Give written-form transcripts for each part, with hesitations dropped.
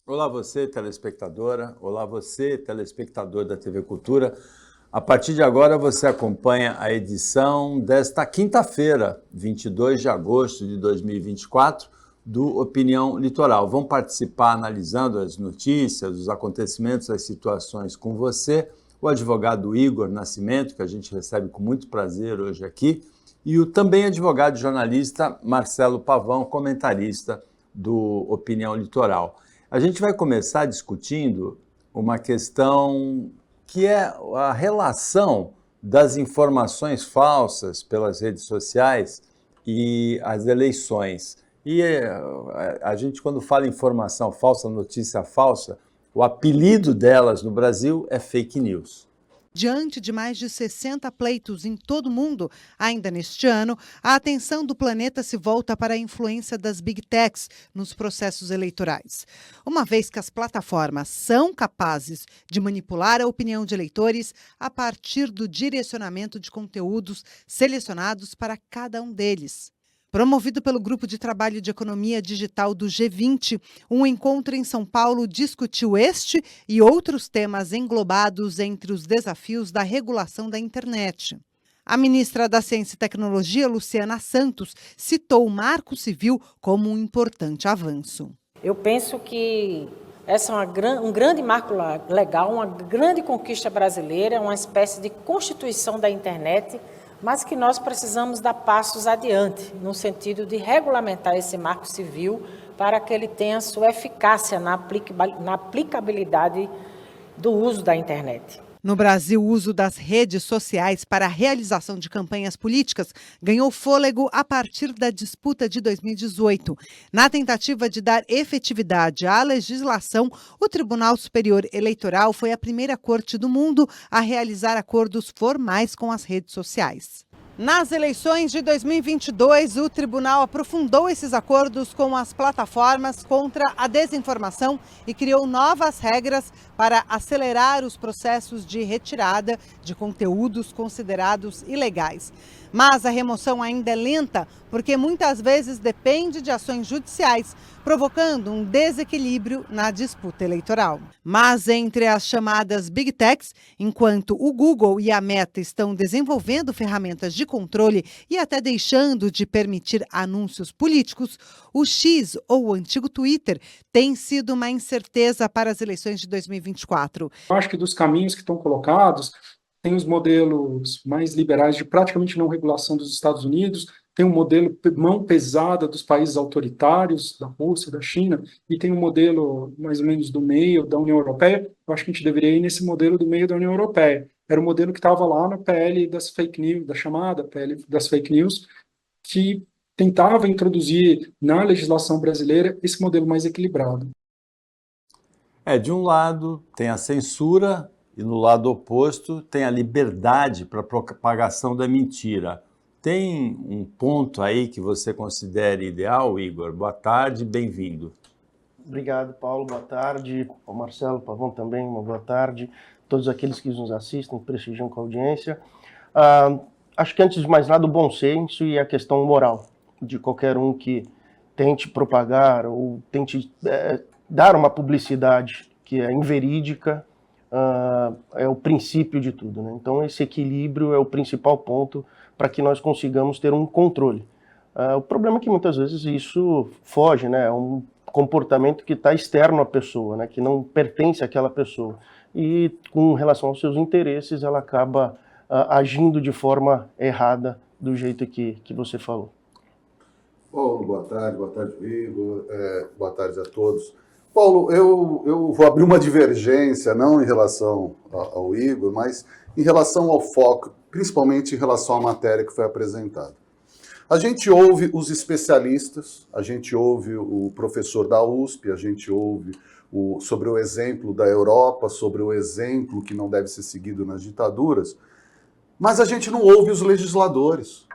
Olá você, telespectadora. Olá você, telespectador da TV Cultura. A partir de agora você acompanha a edição desta quinta-feira, 22 de agosto de 2024, do Opinião Litoral. Vão participar analisando as notícias, os acontecimentos, as situações com você, o advogado Igor Nascimento, que a gente recebe com muito prazer hoje aqui, e o também advogado e jornalista Marcelo Pavão, comentarista do Opinião Litoral. A gente vai começar discutindo uma questão que é a relação das informações falsas pelas redes sociais e as eleições. E a gente, quando fala informação falsa, notícia falsa, o apelido delas no Brasil é fake news. Diante de mais de 60 pleitos em todo o mundo, ainda neste ano, a atenção do planeta se volta para a influência das Big Techs nos processos eleitorais. Uma vez que as plataformas são capazes de manipular a opinião de eleitores a partir do direcionamento de conteúdos selecionados para cada um deles. Promovido pelo Grupo de Trabalho de Economia Digital do G20, um encontro em São Paulo discutiu este e outros temas englobados entre os desafios da regulação da internet. A ministra da Ciência e Tecnologia, Luciana Santos, citou o Marco Civil como um importante avanço. Eu penso que essa é um grande marco legal, uma grande conquista brasileira, uma espécie de constituição da internet, mas que nós precisamos dar passos adiante, no sentido de regulamentar esse marco civil para que ele tenha sua eficácia na aplicabilidade do uso da internet. No Brasil, o uso das redes sociais para a realização de campanhas políticas ganhou fôlego a partir da disputa de 2018. Na tentativa de dar efetividade à legislação, o Tribunal Superior Eleitoral foi a primeira corte do mundo a realizar acordos formais com as redes sociais. Nas eleições de 2022, o tribunal aprofundou esses acordos com as plataformas contra a desinformação e criou novas regras para acelerar os processos de retirada de conteúdos considerados ilegais. Mas a remoção ainda é lenta, porque muitas vezes depende de ações judiciais, provocando um desequilíbrio na disputa eleitoral. Mas entre as chamadas Big Techs, enquanto o Google e a Meta estão desenvolvendo ferramentas de controle e até deixando de permitir anúncios políticos, o X, ou o antigo Twitter, tem sido uma incerteza para as eleições de 2024. Eu acho que dos caminhos que estão colocados, tem os modelos mais liberais de praticamente não regulação dos Estados Unidos, tem um modelo mão pesada dos países autoritários, da Rússia, da China, e tem um modelo mais ou menos do meio da União Europeia. Eu acho que a gente deveria ir nesse modelo do meio da União Europeia. Era o modelo que estava lá na PL das fake news, da chamada PL das fake news, que tentava introduzir na legislação brasileira esse modelo mais equilibrado. De um lado tem a censura e no lado oposto tem a liberdade para a propagação da mentira. Tem um ponto aí que você considere ideal, Igor? Boa tarde, bem-vindo. Obrigado, Paulo. Boa tarde. Ao Marcelo Pavão também, uma boa tarde. Todos aqueles que nos assistem, prestigiam com a audiência. Acho que, antes de mais nada, o bom senso e a questão moral de qualquer um que tente propagar ou tente dar uma publicidade que é inverídica, é o princípio de tudo, né? Então, esse equilíbrio é o principal ponto para que nós consigamos ter um controle. O problema é que muitas vezes isso foge, né? É um comportamento que está externo à pessoa, né? Que não pertence àquela pessoa. E com relação aos seus interesses, ela acaba agindo de forma errada, do jeito que você falou. Paulo, boa tarde, Igor, boa tarde a todos. Paulo, eu vou abrir uma divergência, não em relação ao Igor, mas em relação ao foco, principalmente em relação à matéria que foi apresentada. A gente ouve os especialistas, a gente ouve o professor da USP, a gente ouve sobre o exemplo da Europa, sobre o exemplo que não deve ser seguido nas ditaduras, mas a gente não ouve os legisladores.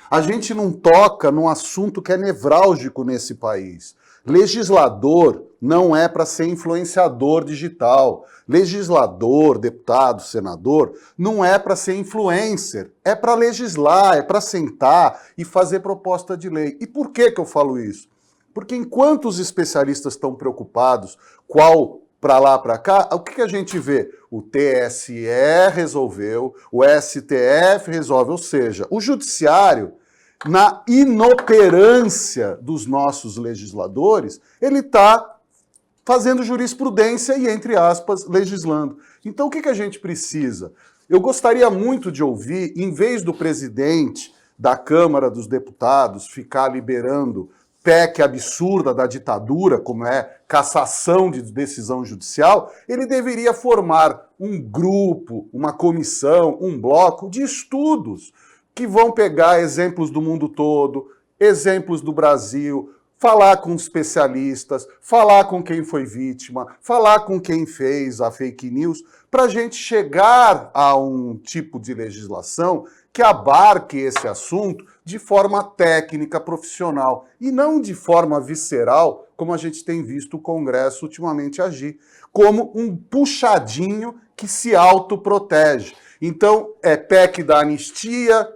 A gente não toca num assunto que é nevrálgico nesse país. Legislador não é para ser influenciador digital. Legislador, deputado, senador, não é para ser influencer. É para legislar, é para sentar e fazer proposta de lei. E por que eu falo isso? Porque enquanto os especialistas estão preocupados qual para lá, para cá, o que a gente vê? O TSE resolveu, o STF resolve, ou seja, o judiciário, na inoperância dos nossos legisladores, ele está fazendo jurisprudência e, entre aspas, legislando. Então, o que a gente precisa? Eu gostaria muito de ouvir, em vez do presidente da Câmara dos Deputados ficar liberando PEC absurda da ditadura, como é cassação de decisão judicial, ele deveria formar um grupo, uma comissão, um bloco de estudos que vão pegar exemplos do mundo todo, exemplos do Brasil, falar com especialistas, falar com quem foi vítima, falar com quem fez a fake news, para a gente chegar a um tipo de legislação que abarque esse assunto de forma técnica, profissional, e não de forma visceral, como a gente tem visto o Congresso ultimamente agir, como um puxadinho que se autoprotege. Então, é PEC da anistia,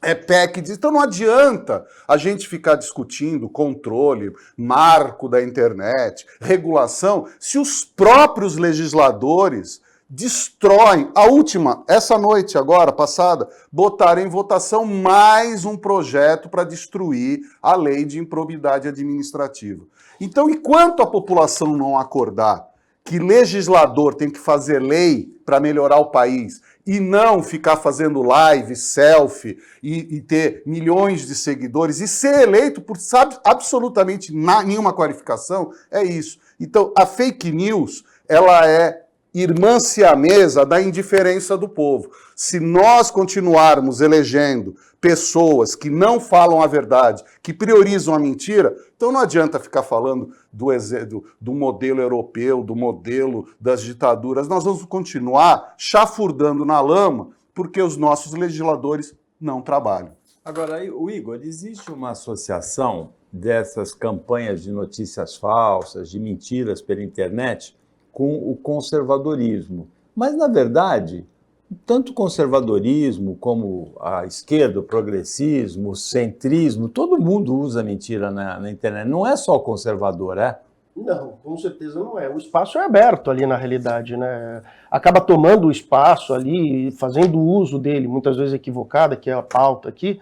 é PEC de... Então não adianta a gente ficar discutindo controle, marco da internet, regulação, se os próprios legisladores destroem. A última, essa noite agora, passada, botaram em votação mais um projeto para destruir a lei de improbidade administrativa. Então, enquanto a população não acordar que legislador tem que fazer lei para melhorar o país e não ficar fazendo live, selfie e ter milhões de seguidores e ser eleito por absolutamente nenhuma qualificação, é isso. Então, a fake news, ela é irmã siamesa da indiferença do povo. Se nós continuarmos elegendo pessoas que não falam a verdade, que priorizam a mentira, então não adianta ficar falando do modelo europeu, do modelo das ditaduras. Nós vamos continuar chafurdando na lama porque os nossos legisladores não trabalham. Agora, o Igor, existe uma associação dessas campanhas de notícias falsas, de mentiras pela internet, com o conservadorismo. Mas, na verdade, tanto o conservadorismo como a esquerda, o progressismo, o centrismo, todo mundo usa mentira na internet. Não é só o conservador, é? Não, com certeza não é. O espaço é aberto ali na realidade, né? Acaba tomando o espaço ali, fazendo uso dele, muitas vezes equivocada, que é a pauta aqui.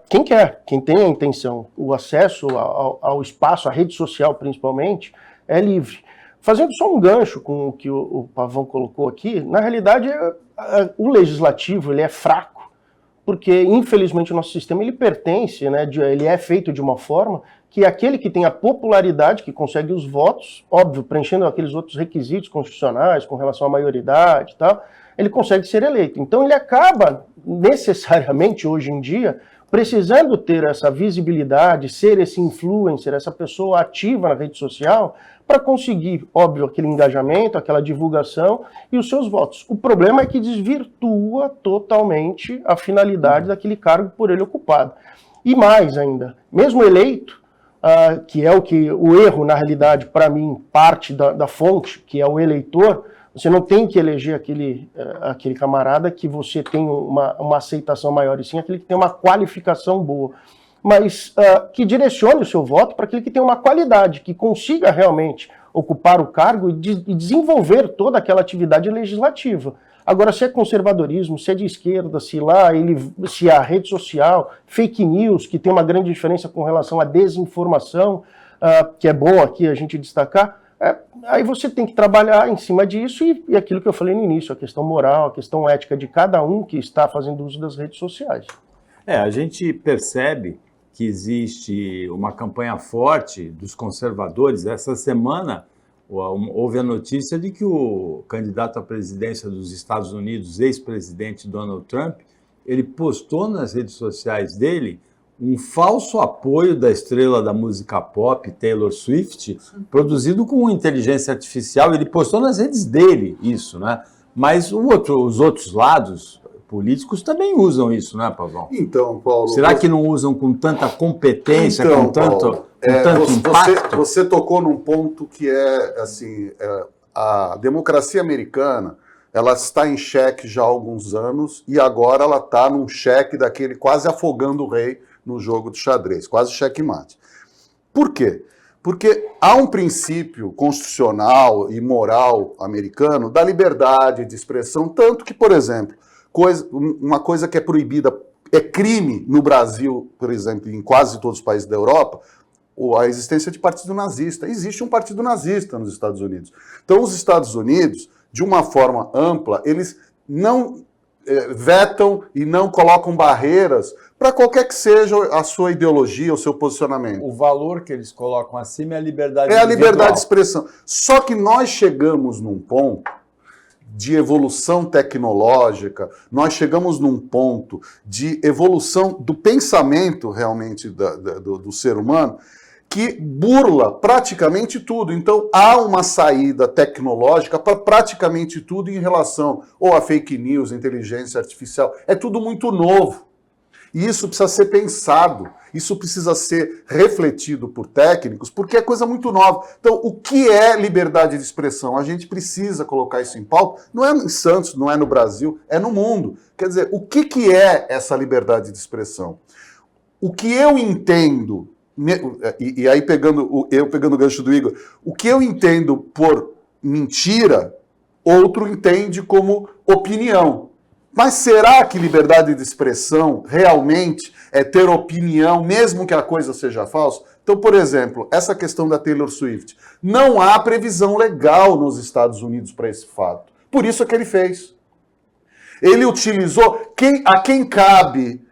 Quem quer, quem tem a intenção, o acesso ao espaço, à rede social principalmente, é livre. Fazendo só um gancho com o que o Pavão colocou aqui, na realidade o legislativo ele é fraco, porque infelizmente o nosso sistema ele pertence, né, ele é feito de uma forma que aquele que tem a popularidade, que consegue os votos, óbvio, preenchendo aqueles outros requisitos constitucionais com relação à maioridade e tal, ele consegue ser eleito. Então ele acaba necessariamente hoje em dia precisando ter essa visibilidade, ser esse influencer, essa pessoa ativa na rede social, para conseguir, óbvio, aquele engajamento, aquela divulgação e os seus votos. O problema é que desvirtua totalmente a finalidade daquele cargo por ele ocupado. E mais ainda, mesmo eleito, que é o erro, na realidade, para mim, parte da fonte, que é o eleitor, você não tem que eleger aquele camarada que você tem uma aceitação maior, e sim aquele que tem uma qualificação boa, mas que direcione o seu voto para aquele que tem uma qualidade, que consiga realmente ocupar o cargo e desenvolver toda aquela atividade legislativa. Agora, se é conservadorismo, se é de esquerda, se a rede social, fake news, que tem uma grande diferença com relação à desinformação, que é bom aqui a gente destacar, aí você tem que trabalhar em cima disso e aquilo que eu falei no início, a questão moral, a questão ética de cada um que está fazendo uso das redes sociais. A gente percebe que existe uma campanha forte dos conservadores. Essa semana houve a notícia de que o candidato à presidência dos Estados Unidos, ex-presidente Donald Trump, ele postou nas redes sociais dele um falso apoio da estrela da música pop, Taylor Swift, produzido com inteligência artificial. Ele postou nas redes dele isso, né? Mas os outros lados políticos também usam isso, né, Pavão? Então, Paulo... Será que não usam com tanta competência, com tanto impacto? Você tocou num ponto que é, assim, a democracia americana, ela está em xeque já há alguns anos e agora ela está num xeque daquele quase afogando o rei no jogo de xadrez, quase xeque-mate. Por quê? Porque há um princípio constitucional e moral americano da liberdade de expressão, tanto que, por exemplo, uma coisa que é proibida, é crime no Brasil, por exemplo, em quase todos os países da Europa, a existência de partido nazista. Existe um partido nazista nos Estados Unidos. Então, os Estados Unidos, de uma forma ampla, eles não vetam e não colocam barreiras para qualquer que seja a sua ideologia, o seu posicionamento. O valor que eles colocam acima é a liberdade É a individual. liberdade de expressão. Só que nós chegamos num ponto de evolução tecnológica, nós chegamos num ponto de evolução do pensamento realmente do ser humano, que burla praticamente tudo. Então, há uma saída tecnológica para praticamente tudo em relação ou a fake news, inteligência artificial. É tudo muito novo. E isso precisa ser pensado, isso precisa ser refletido por técnicos, porque é coisa muito nova. Então, o que é liberdade de expressão? A gente precisa colocar isso em pauta. Não é em Santos, não é no Brasil, é no mundo. Quer dizer, o que é essa liberdade de expressão? O que eu entendo... E aí, pegando o gancho do Igor, o que eu entendo por mentira, outro entende como opinião. Mas será que liberdade de expressão realmente é ter opinião, mesmo que a coisa seja falsa? Então, por exemplo, essa questão da Taylor Swift. Não há previsão legal nos Estados Unidos para esse fato. Por isso é que ele fez. Ele utilizou... A quem cabe...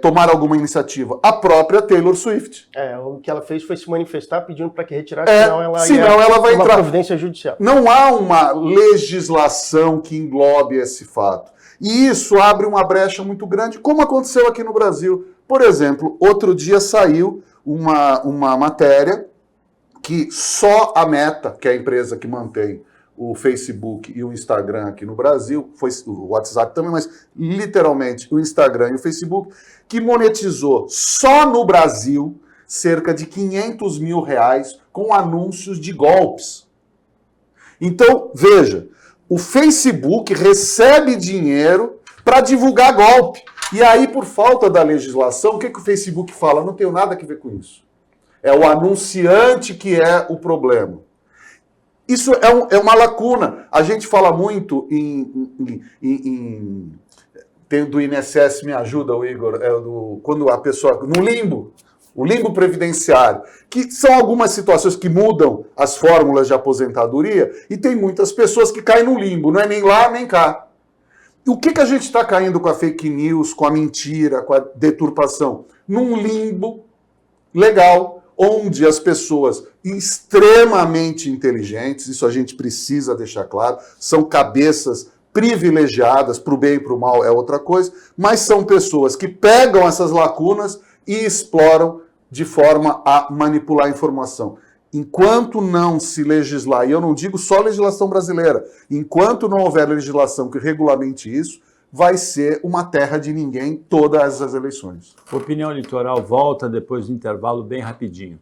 tomar alguma iniciativa? A própria Taylor Swift. O que ela fez foi se manifestar pedindo para que retirasse, senão ela vai uma entrar. Providência judicial. Não há uma legislação que englobe esse fato. E isso abre uma brecha muito grande, como aconteceu aqui no Brasil. Por exemplo, outro dia saiu uma matéria que só a Meta, que é a empresa que mantém o Facebook e o Instagram aqui no Brasil, foi o WhatsApp também, mas literalmente o Instagram e o Facebook, que monetizou só no Brasil cerca de R$500 mil com anúncios de golpes. Então, veja, o Facebook recebe dinheiro para divulgar golpe. E aí, por falta da legislação, o que o Facebook fala? Não tenho nada a ver com isso. É o anunciante que é o problema. Isso é uma lacuna. A gente fala muito do INSS, me ajuda, o Igor, quando a pessoa... No limbo, o limbo previdenciário, que são algumas situações que mudam as fórmulas de aposentadoria e tem muitas pessoas que caem no limbo, não é nem lá nem cá. E o que a gente está caindo com a fake news, com a mentira, com a deturpação? Num limbo legal, onde as pessoas extremamente inteligentes, isso a gente precisa deixar claro, são cabeças privilegiadas, para o bem e para o mal é outra coisa, mas são pessoas que pegam essas lacunas e exploram de forma a manipular a informação. Enquanto não se legislar, e eu não digo só legislação brasileira, enquanto não houver legislação que regulamente isso, vai ser uma terra de ninguém todas as eleições. Opinião Litoral volta depois do intervalo bem rapidinho.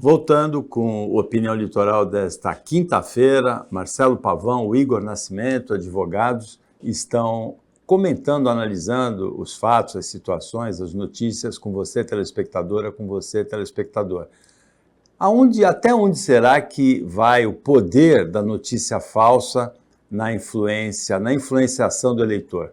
Voltando com Opinião Litoral desta quinta-feira, Marcelo Pavão, o Igor Nascimento, advogados, estão comentando, analisando os fatos, as situações, as notícias com você, telespectadora, com você, telespectador. Até onde será que vai o poder da notícia falsa na influenciação do eleitor?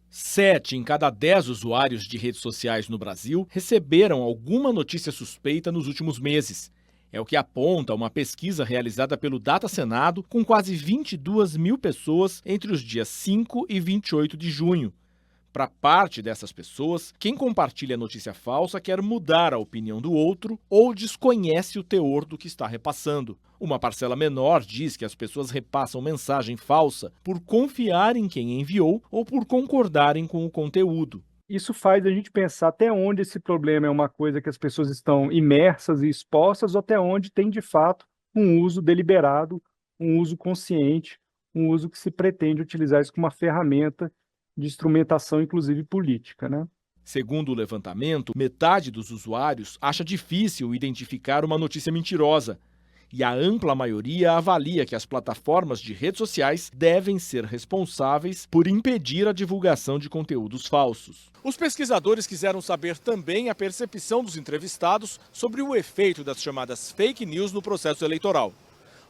7 em cada 10 usuários de redes sociais no Brasil receberam alguma notícia suspeita nos últimos meses. É o que aponta uma pesquisa realizada pelo Data Senado com quase 22 mil pessoas entre os dias 5 e 28 de junho. Para parte dessas pessoas, quem compartilha notícia falsa quer mudar a opinião do outro ou desconhece o teor do que está repassando. Uma parcela menor diz que as pessoas repassam mensagem falsa por confiar em quem enviou ou por concordarem com o conteúdo. Isso faz a gente pensar até onde esse problema é uma coisa que as pessoas estão imersas e expostas ou até onde tem, de fato, um uso deliberado, um uso consciente, um uso que se pretende utilizar isso como uma ferramenta de instrumentação, inclusive política, né? Segundo o levantamento, metade dos usuários acha difícil identificar uma notícia mentirosa. E a ampla maioria avalia que as plataformas de redes sociais devem ser responsáveis por impedir a divulgação de conteúdos falsos. Os pesquisadores quiseram saber também a percepção dos entrevistados sobre o efeito das chamadas fake news no processo eleitoral.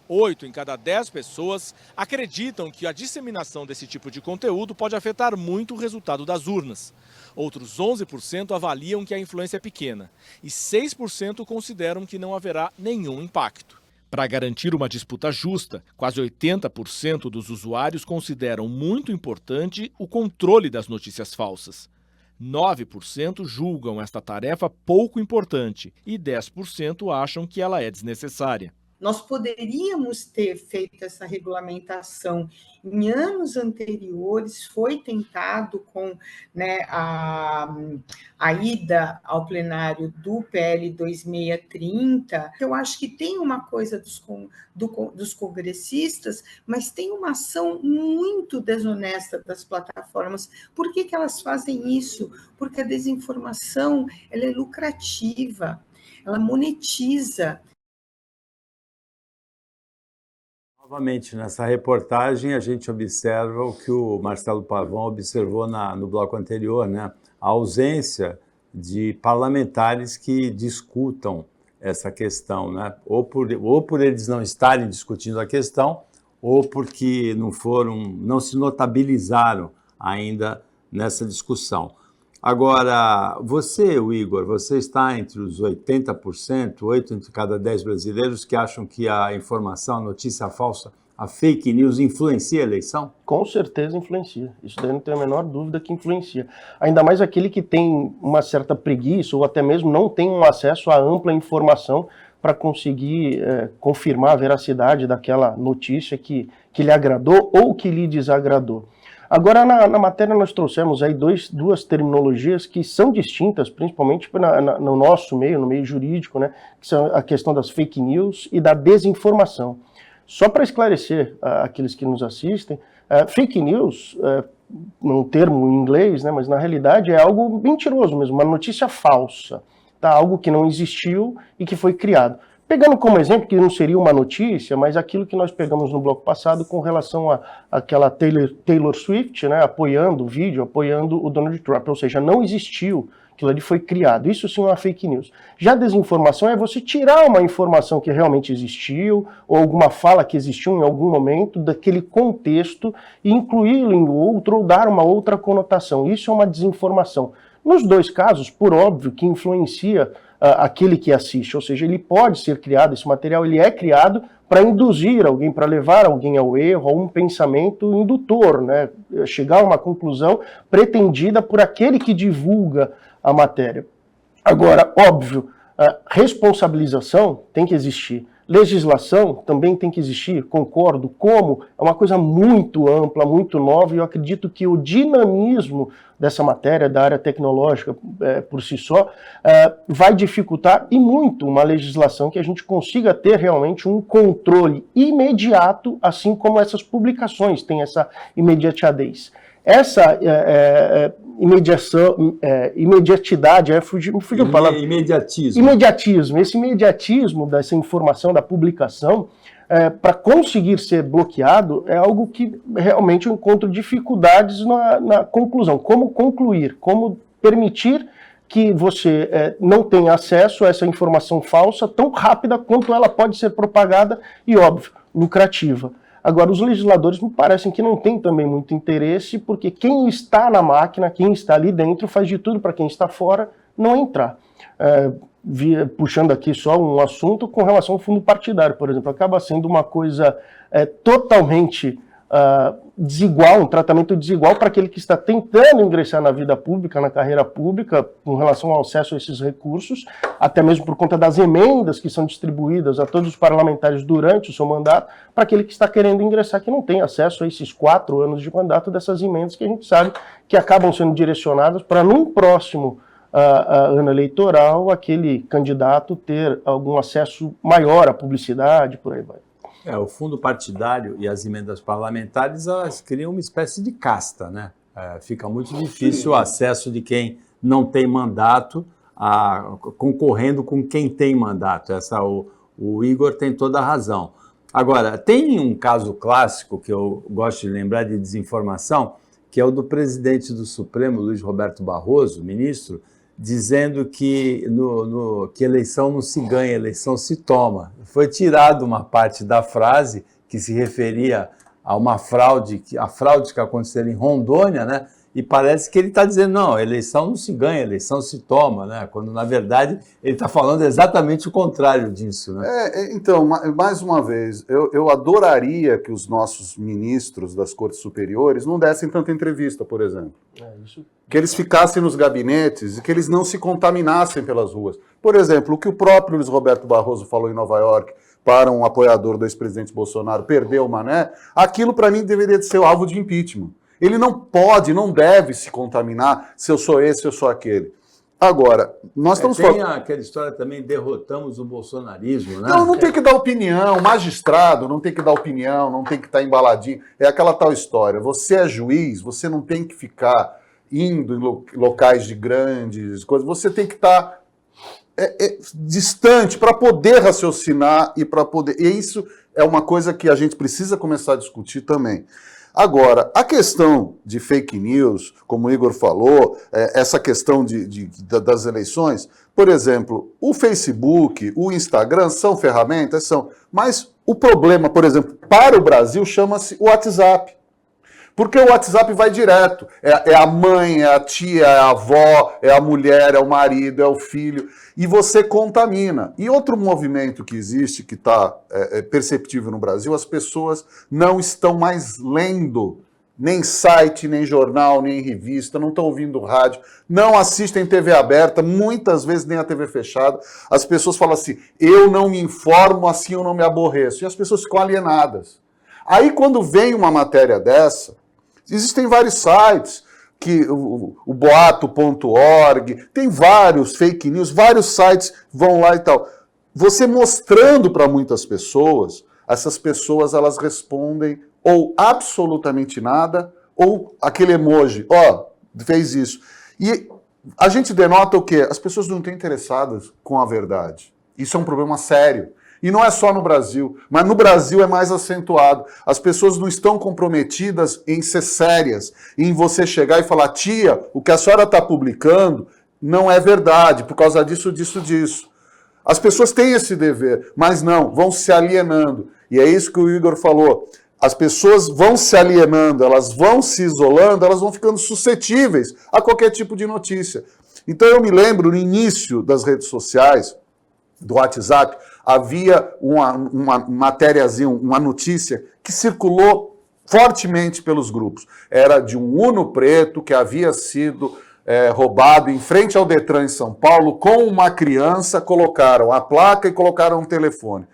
8 em cada 10 pessoas acreditam que a disseminação desse tipo de conteúdo pode afetar muito o resultado das urnas. Outros 11% avaliam que a influência é pequena e 6% consideram que não haverá nenhum impacto. Para garantir uma disputa justa, quase 80% dos usuários consideram muito importante o controle das notícias falsas. 9% julgam esta tarefa pouco importante e 10% acham que ela é desnecessária. Nós poderíamos ter feito essa regulamentação em anos anteriores, foi tentado com, né, a ida ao plenário do PL 2630. Eu acho que tem uma coisa dos congressistas, mas tem uma ação muito desonesta das plataformas. Por que elas fazem isso? Porque a desinformação ela é lucrativa, ela monetiza. Novamente, nessa reportagem, a gente observa o que o Marcelo Pavão observou no bloco anterior, né? A ausência de parlamentares que discutam essa questão, né? Ou por eles não estarem discutindo a questão, ou porque não se notabilizaram ainda nessa discussão. Agora, Igor, você está entre os 80%, 8 entre cada 10 brasileiros que acham que a informação, a notícia falsa, a fake news influencia a eleição? Com certeza influencia. Isso daí não tem a menor dúvida que influencia. Ainda mais aquele que tem uma certa preguiça ou até mesmo não tem um acesso à ampla informação para conseguir confirmar a veracidade daquela notícia que lhe agradou ou que lhe desagradou. Agora, na matéria, nós trouxemos aí duas terminologias que são distintas, principalmente no nosso meio, no meio jurídico, né, que são a questão das fake news e da desinformação. Só para esclarecer aqueles que nos assistem, fake news, um termo em inglês, né, mas na realidade é algo mentiroso mesmo, uma notícia falsa, tá? Algo que não existiu e que foi criado. Pegando como exemplo, que não seria uma notícia, mas aquilo que nós pegamos no bloco passado com relação àquela Taylor Swift, né, apoiando o vídeo, apoiando o Donald Trump, ou seja, não existiu, aquilo ali foi criado. Isso sim é uma fake news. Já desinformação é você tirar uma informação que realmente existiu, ou alguma fala que existiu em algum momento, daquele contexto, e incluí-lo em outro, ou dar uma outra conotação. Isso é uma desinformação. Nos dois casos, por óbvio, que influencia aquele que assiste, ou seja, ele pode ser criado, esse material ele é criado para induzir alguém, para levar alguém ao erro, a um pensamento indutor, né? Chegar a uma conclusão pretendida por aquele que divulga a matéria. Agora, óbvio, responsabilização tem que existir. Legislação também tem que existir, concordo, como é uma coisa muito ampla, muito nova, e eu acredito que o dinamismo dessa matéria, da área tecnológica por si só, vai dificultar e muito uma legislação que a gente consiga ter realmente um controle imediato, assim como essas publicações têm essa imediatez. Essa imediatidade, fugiu a palavra. Imediatismo. Esse imediatismo dessa informação, da publicação, para conseguir ser bloqueado, é algo que realmente eu encontro dificuldades na conclusão. Como concluir, como permitir que você não tenha acesso a essa informação falsa tão rápida quanto ela pode ser propagada e, óbvio, lucrativa. Agora, os legisladores me parecem que não têm também muito interesse, porque quem está na máquina, quem está ali dentro, faz de tudo para quem está fora não entrar. Puxando aqui só um assunto com relação ao fundo partidário, por exemplo, acaba sendo uma coisa totalmente desigual, um tratamento desigual para aquele que está tentando ingressar na vida pública, na carreira pública, com relação ao acesso a esses recursos, até mesmo por conta das emendas que são distribuídas a todos os parlamentares durante o seu mandato, para aquele que está querendo ingressar, que não tem acesso a esses 4 anos de mandato dessas emendas que a gente sabe que acabam sendo direcionadas para, num próximo ano eleitoral, aquele candidato ter algum acesso maior à publicidade, por aí vai. O fundo partidário e as emendas parlamentares, elas criam uma espécie de casta, né? Fica muito difícil o acesso de quem não tem mandato, concorrendo com quem tem mandato. O Igor tem toda a razão. Agora, tem um caso clássico que eu gosto de lembrar de desinformação, que é o do presidente do Supremo, Luiz Roberto Barroso, ministro, dizendo que que eleição não se ganha, eleição se toma. Foi tirada uma parte da frase que se referia a uma fraude, a fraude que aconteceu em Rondônia, né? E parece que ele está dizendo, não, a eleição não se ganha, a eleição se toma, né? Quando, na verdade, ele está falando exatamente o contrário disso, né? Então, mais uma vez, eu adoraria que os nossos ministros das Cortes Superiores não dessem tanta entrevista, por exemplo. Que eles ficassem nos gabinetes e que eles não se contaminassem pelas ruas. Por exemplo, o que o próprio Luiz Roberto Barroso falou em Nova York para um apoiador do ex-presidente Bolsonaro, perder o Mané, aquilo para mim deveria ser alvo de impeachment. Ele não pode, não deve se contaminar se eu sou esse, se eu sou aquele. Agora, nós estamos falando... Tem aquela história também, derrotamos o bolsonarismo, né? Não tem que dar opinião, magistrado não tem que dar opinião, não tem que estar embaladinho. É aquela tal história, você é juiz, você não tem que ficar indo em locais de grandes coisas, você tem que estar distante para poder raciocinar e para poder... E isso é uma coisa que a gente precisa começar a discutir também. Agora, a questão de fake news, como o Igor falou, essa questão das eleições, por exemplo, o Facebook, o Instagram são ferramentas, mas o problema, por exemplo, para o Brasil chama-se WhatsApp. Porque o WhatsApp vai direto. É a mãe, é a tia, é a avó, é a mulher, é o marido, é o filho. E você contamina. E outro movimento que existe, que está perceptível no Brasil, as pessoas não estão mais lendo nem site, nem jornal, nem revista, não estão ouvindo rádio, não assistem TV aberta, muitas vezes nem a TV fechada. As pessoas falam assim, eu não me informo, assim eu não me aborreço. E as pessoas ficam alienadas. Aí quando vem uma matéria dessa, existem vários sites, o boato.org, tem vários fake news, vários sites vão lá e tal. Você mostrando para muitas pessoas, essas pessoas elas respondem ou absolutamente nada, ou aquele emoji, fez isso. E a gente denota o quê? As pessoas não estão interessadas com a verdade. Isso é um problema sério. E não é só no Brasil, mas no Brasil é mais acentuado. As pessoas não estão comprometidas em ser sérias, em você chegar e falar, tia, o que a senhora está publicando não é verdade, por causa disso, disso, disso. As pessoas têm esse dever, mas não, vão se alienando. E é isso que o Igor falou. As pessoas vão se alienando, elas vão se isolando, elas vão ficando suscetíveis a qualquer tipo de notícia. Então eu me lembro, no início das redes sociais, do WhatsApp, havia uma matériazinha, uma notícia que circulou fortemente pelos grupos. Era de um Uno preto que havia sido roubado em frente ao Detran em São Paulo com uma criança, colocaram a placa e colocaram um telefone.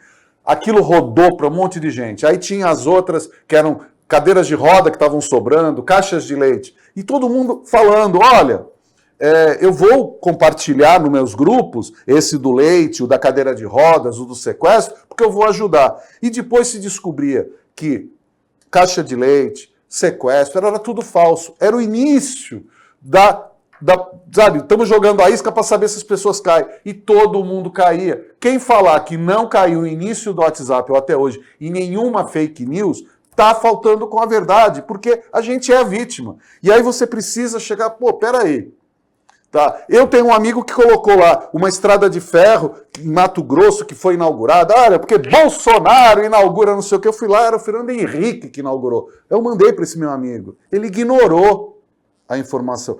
Aquilo rodou para um monte de gente. Aí tinha as outras que eram cadeiras de roda que estavam sobrando, caixas de leite. E todo mundo falando, olha... eu vou compartilhar nos meus grupos, esse do leite, o da cadeira de rodas, o do sequestro, porque eu vou ajudar. E depois se descobria que caixa de leite, sequestro, era tudo falso. Era o início sabe, estamos jogando a isca para saber se as pessoas caem. E todo mundo caía. Quem falar que não caiu no início do WhatsApp ou até hoje em nenhuma fake news, está faltando com a verdade, porque a gente é a vítima. E aí você precisa chegar, peraí. Tá. Eu tenho um amigo que colocou lá uma estrada de ferro em Mato Grosso que foi inaugurada. Olha, porque Bolsonaro inaugura não sei o que. Eu fui lá, era o Fernando Henrique que inaugurou. Eu mandei para esse meu amigo. Ele ignorou a informação.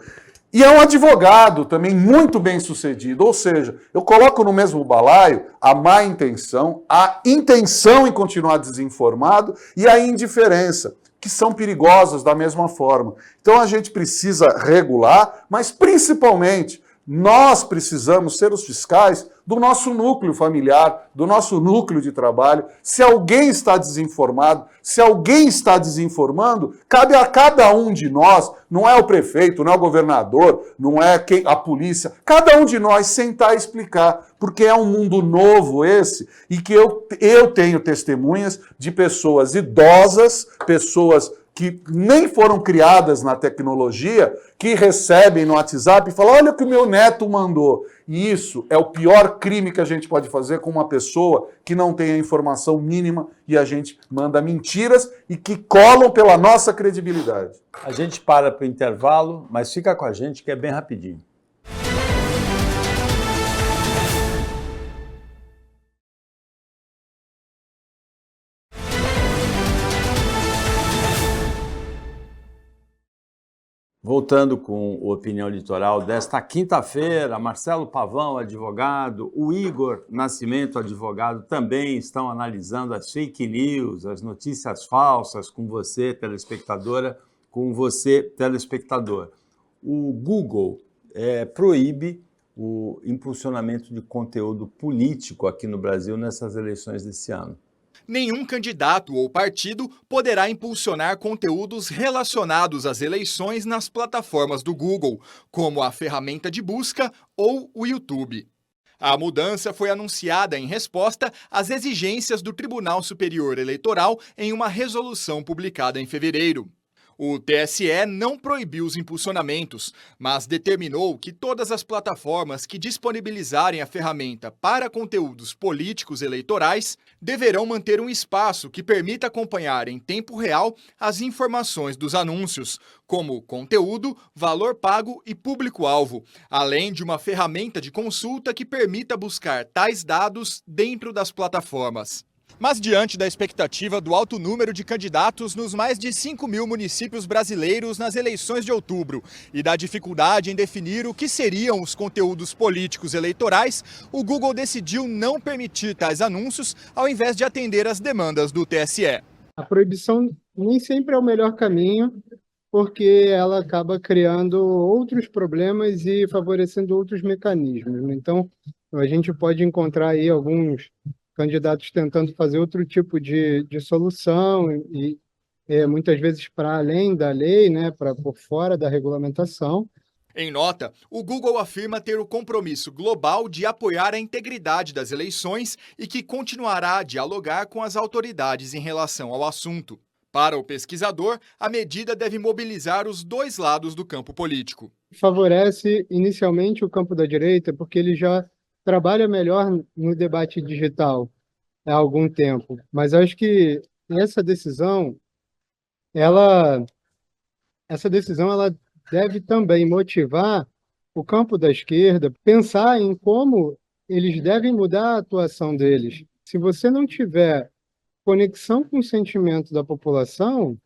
E é um advogado também muito bem sucedido. Ou seja, eu coloco no mesmo balaio a má intenção, a intenção em continuar desinformado e a indiferença, que são perigosas da mesma forma. Então a gente precisa regular, mas principalmente nós precisamos ser os fiscais do nosso núcleo familiar, do nosso núcleo de trabalho. Se alguém está desinformado, se alguém está desinformando, cabe a cada um de nós, não é o prefeito, não é o governador, não é a polícia, cada um de nós sentar e explicar, porque é um mundo novo esse, e que eu tenho testemunhas de pessoas idosas, pessoas que nem foram criadas na tecnologia, que recebem no WhatsApp e falam, olha o que o meu neto mandou. E isso é o pior crime que a gente pode fazer com uma pessoa que não tem a informação mínima e a gente manda mentiras e que colam pela nossa credibilidade. A gente para o intervalo, mas fica com a gente que é bem rapidinho. Voltando com o Opinião Litoral desta quinta-feira, Marcelo Pavão, advogado, o Igor Nascimento, advogado, também estão analisando as fake news, as notícias falsas com você, telespectadora, com você, telespectador. O Google proíbe o impulsionamento de conteúdo político aqui no Brasil nessas eleições desse ano. Nenhum candidato ou partido poderá impulsionar conteúdos relacionados às eleições nas plataformas do Google, como a ferramenta de busca ou o YouTube. A mudança foi anunciada em resposta às exigências do Tribunal Superior Eleitoral em uma resolução publicada em fevereiro. O TSE não proibiu os impulsionamentos, mas determinou que todas as plataformas que disponibilizarem a ferramenta para conteúdos políticos eleitorais deverão manter um espaço que permita acompanhar em tempo real as informações dos anúncios, como conteúdo, valor pago e público-alvo, além de uma ferramenta de consulta que permita buscar tais dados dentro das plataformas. Mas diante da expectativa do alto número de candidatos nos mais de 5.000 municípios brasileiros nas eleições de outubro e da dificuldade em definir o que seriam os conteúdos políticos eleitorais, o Google decidiu não permitir tais anúncios ao invés de atender às demandas do TSE. A proibição nem sempre é o melhor caminho, porque ela acaba criando outros problemas e favorecendo outros mecanismos. Então, a gente pode encontrar aí alguns candidatos tentando fazer outro tipo de solução e muitas vezes para além da lei, né, por fora da regulamentação. Em nota, o Google afirma ter o compromisso global de apoiar a integridade das eleições e que continuará a dialogar com as autoridades em relação ao assunto. Para o pesquisador, a medida deve mobilizar os dois lados do campo político. Favorece inicialmente o campo da direita, porque ele já trabalha melhor no debate digital há algum tempo, mas acho que essa decisão ela deve também motivar o campo da esquerda, pensar em como eles devem mudar a atuação deles. Se você não tiver conexão com o sentimento da população,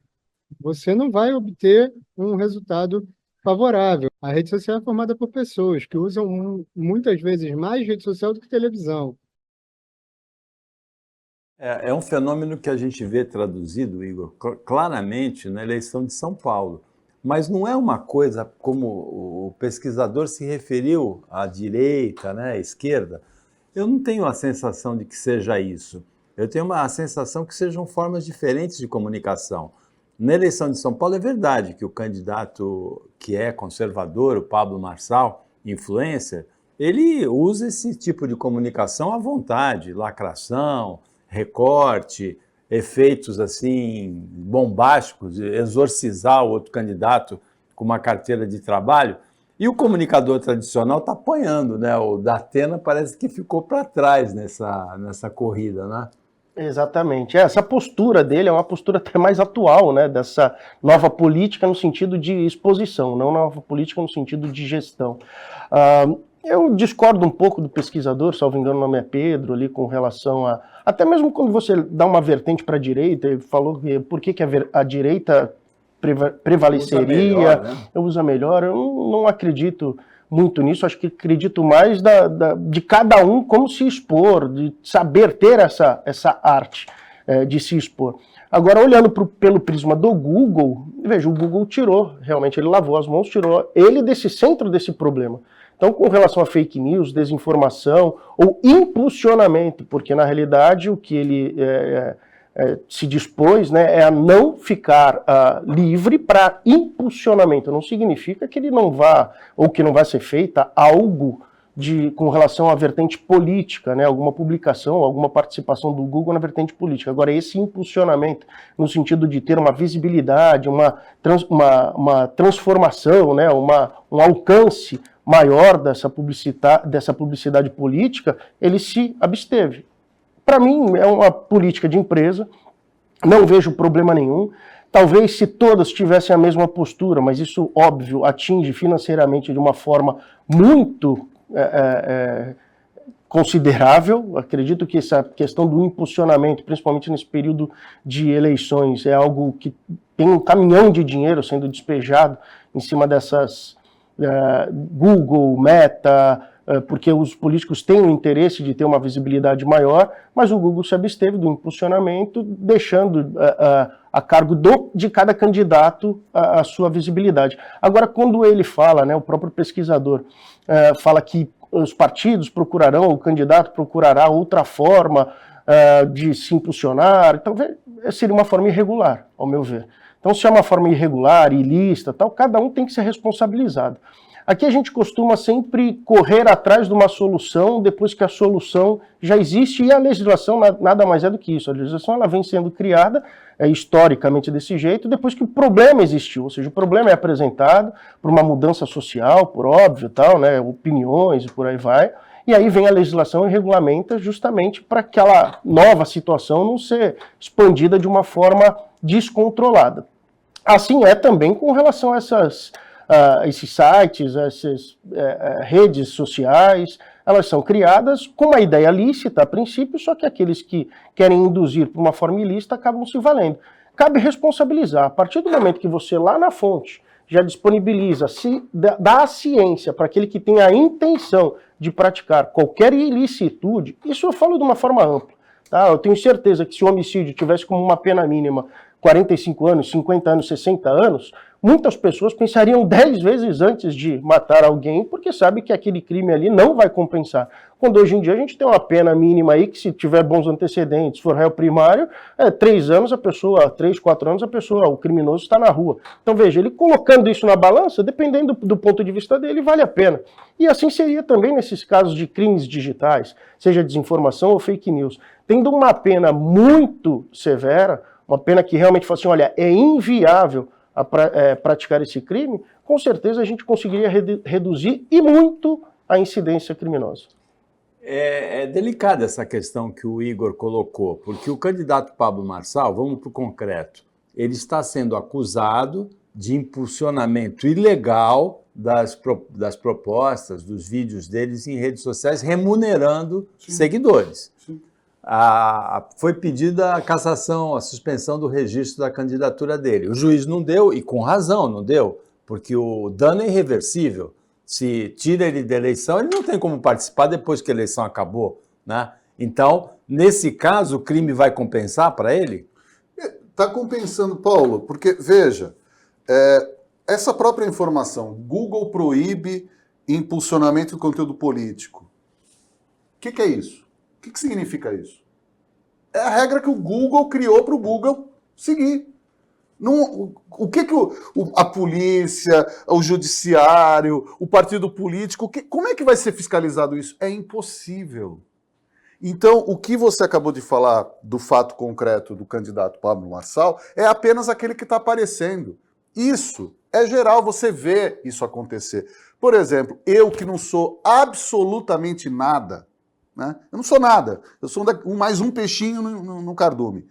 você não vai obter um resultado favorável. A rede social é formada por pessoas que usam muitas vezes mais rede social do que televisão. É um fenômeno que a gente vê traduzido, Igor, claramente na eleição de São Paulo. Mas não é uma coisa como o pesquisador se referiu à direita, né, à esquerda. Eu não tenho a sensação de que seja isso. Eu tenho a sensação que sejam formas diferentes de comunicação. Na eleição de São Paulo é verdade que o candidato que é conservador, o Pablo Marçal, influencer, ele usa esse tipo de comunicação à vontade, lacração, recorte, efeitos assim bombásticos, exorcizar o outro candidato com uma carteira de trabalho. E o comunicador tradicional está apanhando, né? O Datena parece que ficou para trás nessa corrida, né? Exatamente. Essa postura dele é uma postura até mais atual, né, dessa nova política no sentido de exposição, não nova política no sentido de gestão. Eu discordo um pouco do pesquisador, salvo engano o nome é Pedro, ali com relação a... Até mesmo quando você dá uma vertente para a direita, ele falou que por que a direita prevaleceria, usa melhor. Eu não acredito muito nisso, acho que acredito mais de cada um como se expor, de saber ter essa arte de se expor. Agora, olhando pelo prisma do Google, veja, o Google realmente ele lavou as mãos, tirou ele desse centro desse problema. Então, com relação a fake news, desinformação ou impulsionamento, porque na realidade o que ele se dispôs, né, é a não ficar livre para impulsionamento. Não significa que ele não vá, ou que não vai ser feita algo com relação à vertente política, né, alguma publicação, alguma participação do Google na vertente política. Agora, esse impulsionamento, no sentido de ter uma visibilidade, uma transformação, né, um alcance maior dessa publicidade política, ele se absteve. Para mim, é uma política de empresa, não vejo problema nenhum. Talvez se todas tivessem a mesma postura, mas isso, óbvio, atinge financeiramente de uma forma muito considerável. Acredito que essa questão do impulsionamento, principalmente nesse período de eleições, é algo que tem um caminhão de dinheiro sendo despejado em cima dessas Google, Meta, porque os políticos têm o interesse de ter uma visibilidade maior, mas o Google se absteve do impulsionamento, deixando a cargo de cada candidato a sua visibilidade. Agora, quando ele fala, né, o próprio pesquisador fala que os partidos procurarão, o candidato procurará outra forma de se impulsionar, então seria uma forma irregular, ao meu ver. Então, se é uma forma irregular, ilícita, tal, cada um tem que ser responsabilizado. Aqui a gente costuma sempre correr atrás de uma solução depois que a solução já existe, e a legislação nada mais é do que isso. A legislação ela vem sendo criada historicamente desse jeito depois que o problema existiu, ou seja, o problema é apresentado por uma mudança social, por óbvio, tal, né, opiniões e por aí vai, e aí vem a legislação e regulamenta justamente para aquela nova situação não ser expandida de uma forma descontrolada. Assim é também com relação a esses sites, essas redes sociais, elas são criadas com uma ideia lícita a princípio, só que aqueles que querem induzir por uma forma ilícita acabam se valendo. Cabe responsabilizar. A partir do momento que você lá na fonte já disponibiliza, dá a ciência para aquele que tem a intenção de praticar qualquer ilicitude, isso eu falo de uma forma ampla. Tá? Eu tenho certeza que se o homicídio tivesse como uma pena mínima 45 anos, 50 anos, 60 anos, muitas pessoas pensariam 10 vezes antes de matar alguém, porque sabe que aquele crime ali não vai compensar. Quando hoje em dia a gente tem uma pena mínima aí, que se tiver bons antecedentes, for réu primário, 3 anos a pessoa, 3, 4 anos a pessoa, o criminoso está na rua. Então veja, ele colocando isso na balança, dependendo do ponto de vista dele, vale a pena. E assim seria também nesses casos de crimes digitais, seja desinformação ou fake news. Tendo uma pena muito severa, uma pena que realmente fala assim, olha, é inviável praticar esse crime, com certeza a gente conseguiria reduzir e muito a incidência criminosa. É delicada essa questão que o Igor colocou, porque o candidato Pablo Marçal, vamos para o concreto, ele está sendo acusado de impulsionamento ilegal das propostas, dos vídeos deles em redes sociais, remunerando seguidores. Sim. Foi pedida a cassação, a suspensão do registro da candidatura dele. O juiz não deu, e com razão não deu, porque o dano é irreversível. Se tira ele da eleição, ele não tem como participar depois que a eleição acabou, né? Então, nesse caso, o crime vai compensar para ele? Está compensando, Paulo, porque, veja, essa própria informação, Google proíbe impulsionamento do conteúdo político. O que é isso? O que significa isso? É a regra que o Google criou para o Google seguir. O que a polícia, o judiciário, o partido político, como é que vai ser fiscalizado isso? É impossível. Então, o que você acabou de falar do fato concreto do candidato Pablo Marçal é apenas aquele que está aparecendo. Isso é geral, você vê isso acontecer. Por exemplo, eu que não sou absolutamente nada, né? Eu não sou nada, eu sou mais um peixinho no cardume.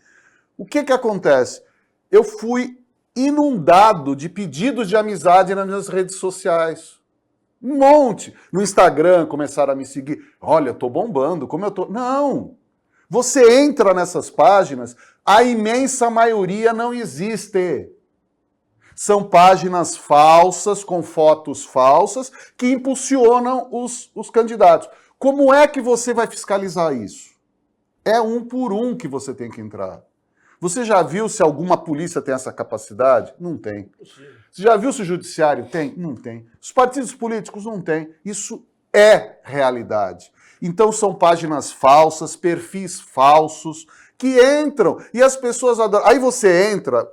O que acontece? Eu fui inundado de pedidos de amizade nas minhas redes sociais. Um monte. No Instagram começaram a me seguir. Olha, eu tô bombando, como eu tô... Não! Você entra nessas páginas, a imensa maioria não existe. São páginas falsas, com fotos falsas, que impulsionam os candidatos. Como é que você vai fiscalizar isso? É um por um que você tem que entrar. Você já viu se alguma polícia tem essa capacidade? Não tem. Você já viu se o judiciário tem? Não tem. Os partidos políticos não têm. Isso é realidade. Então são páginas falsas, perfis falsos, que entram e as pessoas adoram. Aí você entra,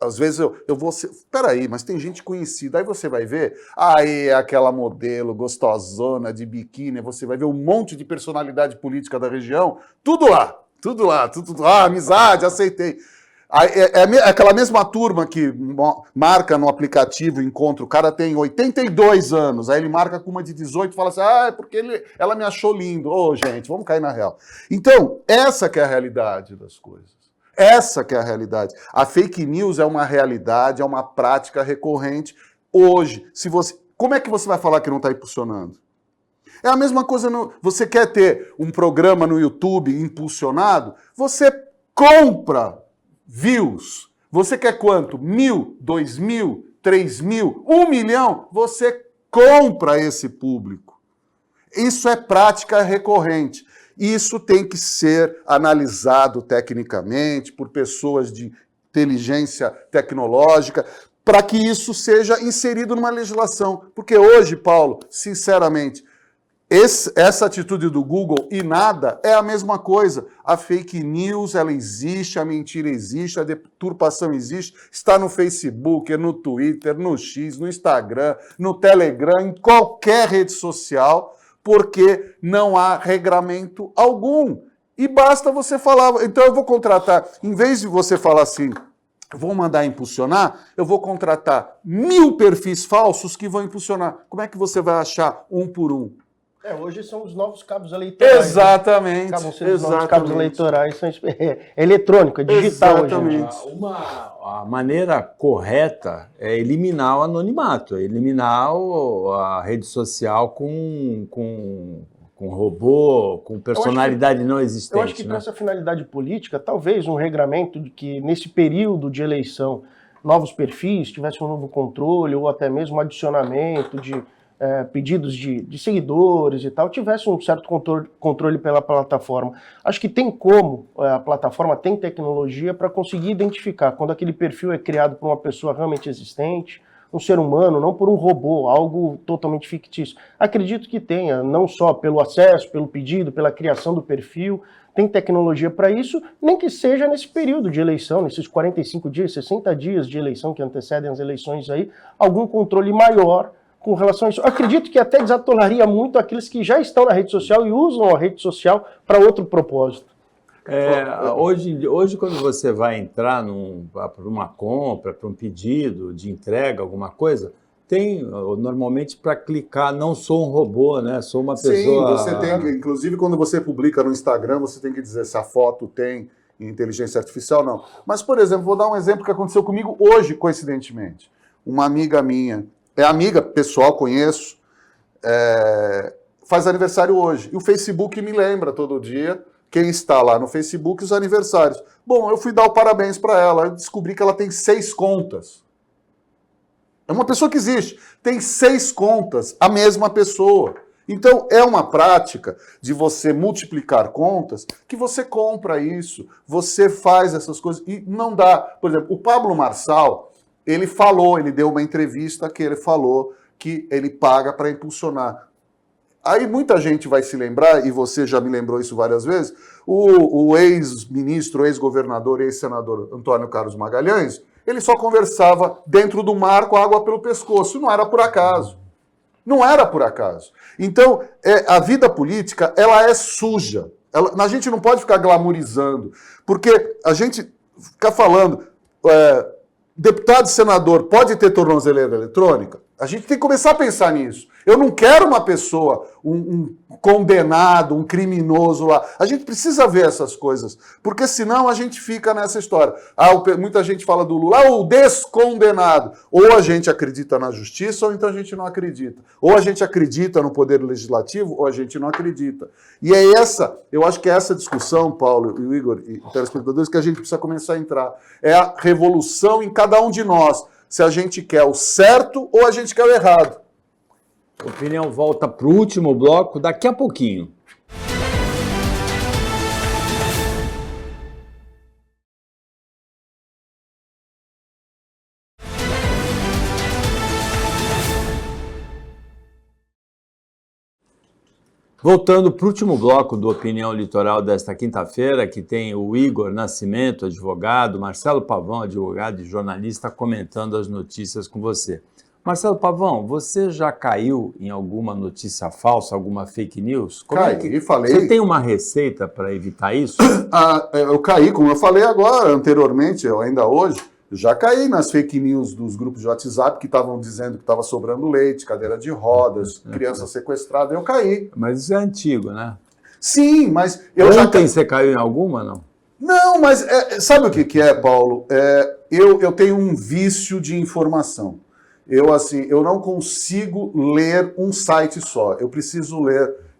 às vezes eu vou ser... Peraí, mas tem gente conhecida. Aí você vai ver, aí aquela modelo gostosona de biquíni, você vai ver um monte de personalidade política da região, tudo lá. Amizade, aceitei. É aquela mesma turma que marca no aplicativo, encontra, o cara tem 82 anos, aí ele marca com uma de 18 e fala assim, é porque ela me achou lindo. Ô, gente, vamos cair na real. Então, essa que é a realidade das coisas. Essa que é a realidade. A fake news é uma realidade, é uma prática recorrente. Hoje, como é que você vai falar que não está impulsionando? É a mesma coisa, você quer ter um programa no YouTube impulsionado, você compra views. Você quer quanto? 1.000, 2.000, 3.000, 1 milhão? Você compra esse público. Isso é prática recorrente. Isso tem que ser analisado tecnicamente por pessoas de inteligência tecnológica, para que isso seja inserido numa legislação. Porque hoje, Paulo, sinceramente, essa atitude do Google e nada é a mesma coisa. A fake news, ela existe, a mentira existe, a deturpação existe, está no Facebook, no Twitter, no X, no Instagram, no Telegram, em qualquer rede social, porque não há regramento algum. E basta você falar, então eu vou contratar, em vez de você falar assim, vou mandar impulsionar, eu vou contratar 1.000 perfis falsos que vão impulsionar. Como é que você vai achar um por um? Hoje são os novos cabos eleitorais. Exatamente. Né? Acabam sendo os novos cabos eleitorais. É eletrônico, é digital hoje em dia. A maneira correta é eliminar o anonimato, é eliminar a rede social com robô, com personalidade não existente. Eu acho que para essa finalidade política, talvez um regramento de que nesse período de eleição novos perfis tivessem um novo controle ou até mesmo adicionamento de pedidos de seguidores e tal, tivesse um certo controle pela plataforma. Acho que tem como, a plataforma tem tecnologia para conseguir identificar quando aquele perfil é criado por uma pessoa realmente existente, um ser humano, não por um robô, algo totalmente fictício. Acredito que tenha, não só pelo acesso, pelo pedido, pela criação do perfil, tem tecnologia para isso, nem que seja nesse período de eleição, nesses 45 dias, 60 dias de eleição que antecedem as eleições aí, algum controle maior com relação a isso. Acredito que até desatolaria muito aqueles que já estão na rede social e usam a rede social para outro propósito. Hoje, quando você vai entrar para uma compra, para um pedido de entrega, alguma coisa, tem normalmente para clicar, não sou um robô, né? Sou uma pessoa... Sim, você tem, inclusive quando você publica no Instagram, você tem que dizer se a foto tem inteligência artificial ou não. Mas, por exemplo, vou dar um exemplo que aconteceu comigo hoje, coincidentemente. Uma amiga minha, é amiga pessoal, conheço, faz aniversário hoje. E o Facebook me lembra todo dia quem está lá no Facebook os aniversários. Bom, eu fui dar o parabéns para ela, eu descobri que ela tem 6 contas. É uma pessoa que existe, tem 6 contas, a mesma pessoa. Então, é uma prática de você multiplicar contas que você compra isso, você faz essas coisas e não dá. Por exemplo, o Pablo Marçal, ele deu uma entrevista que ele falou que ele paga para impulsionar. Aí muita gente vai se lembrar, e você já me lembrou isso várias vezes, o ex-ministro, ex-governador, ex-senador Antônio Carlos Magalhães, ele só conversava dentro do mar com a água pelo pescoço. Não era por acaso. Não era por acaso. Então, a vida política, ela é suja. A gente não pode ficar glamourizando, porque a gente fica falando... deputado e senador pode ter tornozeleira eletrônica? A gente tem que começar a pensar nisso. Eu não quero uma pessoa, um condenado, um criminoso lá. A gente precisa ver essas coisas, porque senão a gente fica nessa história. Muita gente fala do Lula, o descondenado. Ou a gente acredita na justiça, ou então a gente não acredita. Ou a gente acredita no poder legislativo, ou a gente não acredita. E eu acho que é essa discussão, Paulo e o Igor e telespectadores, que a gente precisa começar a entrar. É a revolução em cada um de nós. Se a gente quer o certo ou a gente quer o errado. A opinião volta para o último bloco daqui a pouquinho. Voltando para o último bloco do Opinião Litoral desta quinta-feira, que tem o Igor Nascimento, advogado, Marcelo Pavão, advogado e jornalista, comentando as notícias com você. Marcelo Pavão, você já caiu em alguma notícia falsa, alguma fake news? Falei. Você tem uma receita para evitar isso? Eu caí, como eu falei agora, anteriormente, eu ainda hoje, já caí nas fake news dos grupos de WhatsApp que estavam dizendo que estava sobrando leite, cadeira de rodas, criança sequestrada, eu caí. Mas isso é antigo, né? Sim, mas... Ontem você caiu em alguma, não? Não, mas sabe o que é, Paulo? Eu tenho um vício de informação. Eu não consigo ler um site só. Eu preciso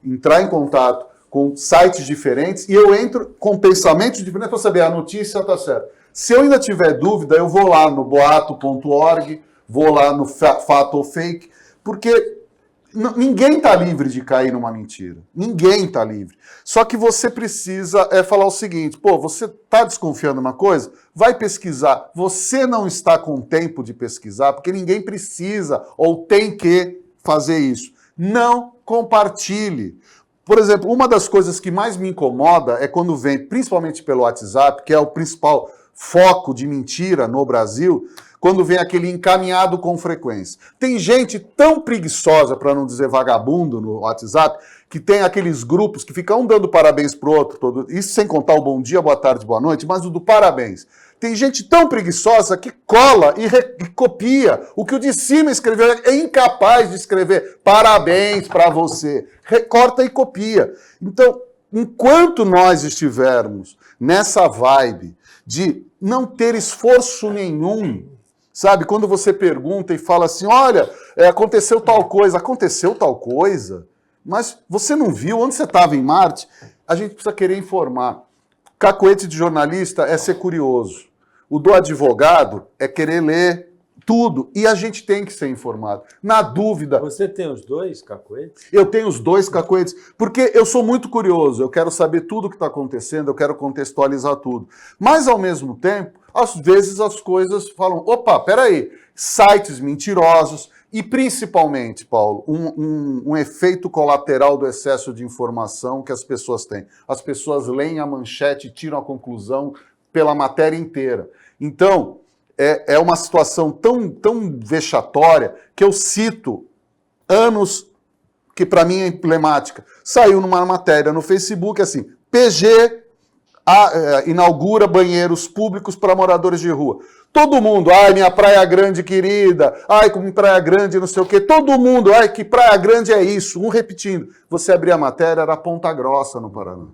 entrar em contato com sites diferentes e eu entro com pensamentos diferentes para saber a notícia está certa. Se eu ainda tiver dúvida, eu vou lá no boato.org, vou lá no Fato ou Fake, porque ninguém está livre de cair numa mentira. Ninguém está livre. Só que você precisa falar o seguinte, você está desconfiando de uma coisa? Vai pesquisar. Você não está com tempo de pesquisar, porque ninguém precisa ou tem que fazer isso. Não compartilhe. Por exemplo, uma das coisas que mais me incomoda é quando vem, principalmente pelo WhatsApp, que é o principal foco de mentira no Brasil, quando vem aquele encaminhado com frequência. Tem gente tão preguiçosa, para não dizer vagabundo, no WhatsApp, que tem aqueles grupos que ficam um dando parabéns pro outro, isso sem contar o bom dia, boa tarde, boa noite, mas o do parabéns. Tem gente tão preguiçosa que cola e copia o que o de cima escreveu, é incapaz de escrever parabéns para você. Recorta e copia. Então, enquanto nós estivermos nessa vibe de não ter esforço nenhum, sabe? Quando você pergunta e fala assim, olha, aconteceu tal coisa, mas você não viu onde você estava em Marte? A gente precisa querer informar. Cacoete de jornalista é ser curioso. O do advogado é querer ler tudo. E a gente tem que ser informado. Na dúvida... Você tem os dois cacoetes? Eu tenho os dois cacoetes, porque eu sou muito curioso. Eu quero saber tudo o que está acontecendo, eu quero contextualizar tudo. Mas, ao mesmo tempo, às vezes as coisas falam, opa, peraí, sites mentirosos e, principalmente, Paulo, um efeito colateral do excesso de informação que as pessoas têm. As pessoas leem a manchete e tiram a conclusão pela matéria inteira. Então, é uma situação tão vexatória que eu cito anos que para mim é emblemática. Saiu numa matéria no Facebook assim, PG inaugura banheiros públicos para moradores de rua. Todo mundo, ai, minha Praia Grande querida, ai, como Praia Grande não sei o quê, todo mundo, ai, que Praia Grande é isso, um repetindo. Você abria a matéria, era Ponta Grossa no Paraná.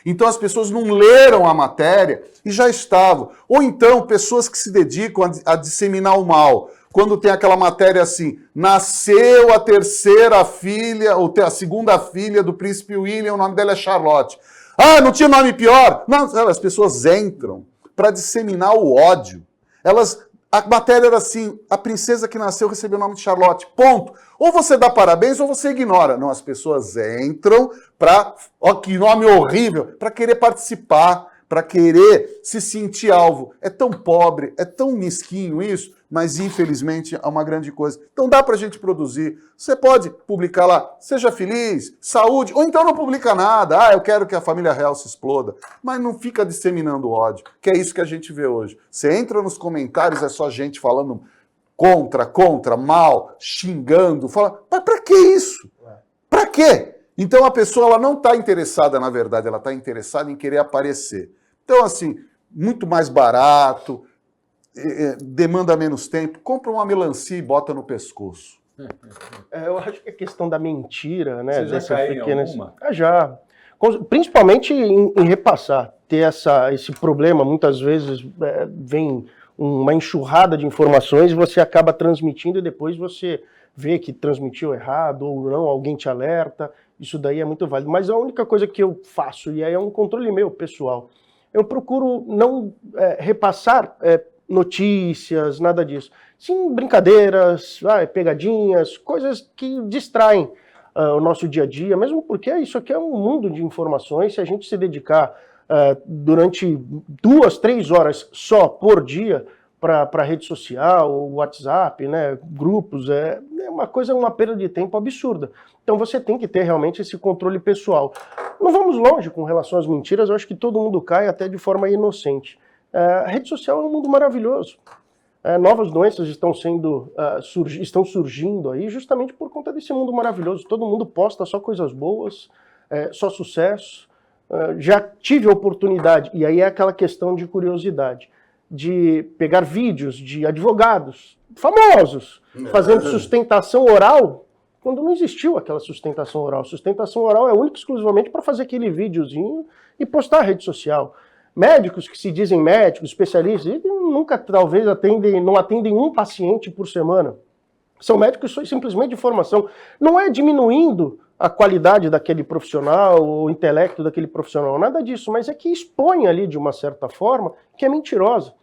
Então as pessoas não leram a matéria e já estavam. Ou então pessoas que se dedicam a disseminar o mal. Quando tem aquela matéria assim, nasceu a terceira filha, ou a segunda filha do príncipe William, o nome dela é Charlotte. Ah, não tinha nome pior? Não, as pessoas entram para disseminar o ódio. A matéria era assim, a princesa que nasceu recebeu o nome de Charlotte, ponto. Ou você dá parabéns ou você ignora. Não, as pessoas entram para, ó, que nome horrível, para querer participar, para querer se sentir alvo. É tão pobre, é tão mesquinho isso, mas infelizmente é uma grande coisa. Então dá para a gente produzir. Você pode publicar lá, seja feliz, saúde, ou então não publica nada. Ah, eu quero que a família real se exploda. Mas não fica disseminando ódio, que é isso que a gente vê hoje. Você entra nos comentários, é só gente falando contra, mal, xingando. Fala, mas para que isso? Para quê? Então a pessoa ela não está interessada, na verdade, ela está interessada em querer aparecer. Então, assim, muito mais barato, demanda menos tempo, compra uma melancia e bota no pescoço. Eu acho que a questão da mentira, né? Você já caiu em alguma? Já. Principalmente em repassar, ter esse problema, muitas vezes vem uma enxurrada de informações e você acaba transmitindo e depois você vê que transmitiu errado ou não, alguém te alerta, isso daí é muito válido. Mas a única coisa que eu faço, e aí é um controle meu, pessoal, eu procuro não repassar notícias, nada disso. Sim, brincadeiras, pegadinhas, coisas que distraem o nosso dia a dia, mesmo porque isso aqui é um mundo de informações. Se a gente se dedicar durante 2, 3 horas só por dia para a rede social, o WhatsApp, né, grupos, é uma perda de tempo absurda. Então você tem que ter realmente esse controle pessoal. Não vamos longe com relação às mentiras, eu acho que todo mundo cai até de forma inocente. A rede social é um mundo maravilhoso. Novas doenças estão surgindo aí justamente por conta desse mundo maravilhoso. Todo mundo posta só coisas boas, só sucesso. Já tive a oportunidade, e aí é aquela questão de curiosidade, de pegar vídeos de advogados famosos fazendo sustentação oral, quando não existiu aquela sustentação oral. Sustentação oral é única e exclusivamente para fazer aquele videozinho e postar na rede social. Médicos que se dizem médicos, especialistas, nunca talvez não atendem um paciente por semana. São médicos simplesmente de formação. Não é diminuindo a qualidade daquele profissional, o intelecto daquele profissional, nada disso, mas é que expõe ali de uma certa forma que é mentirosa.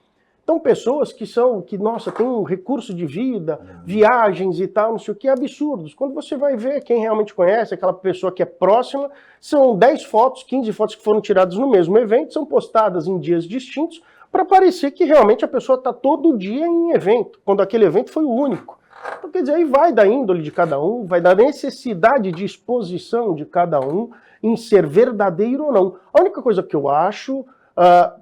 Então, pessoas que têm um recurso de vida, viagens e tal, não sei o que, absurdos. Quando você vai ver quem realmente conhece, aquela pessoa que é próxima, são 10 fotos, 15 fotos que foram tiradas no mesmo evento, são postadas em dias distintos, para parecer que realmente a pessoa está todo dia em evento, quando aquele evento foi o único. Então, quer dizer, aí vai da índole de cada um, vai da necessidade de exposição de cada um em ser verdadeiro ou não. A única coisa que eu acho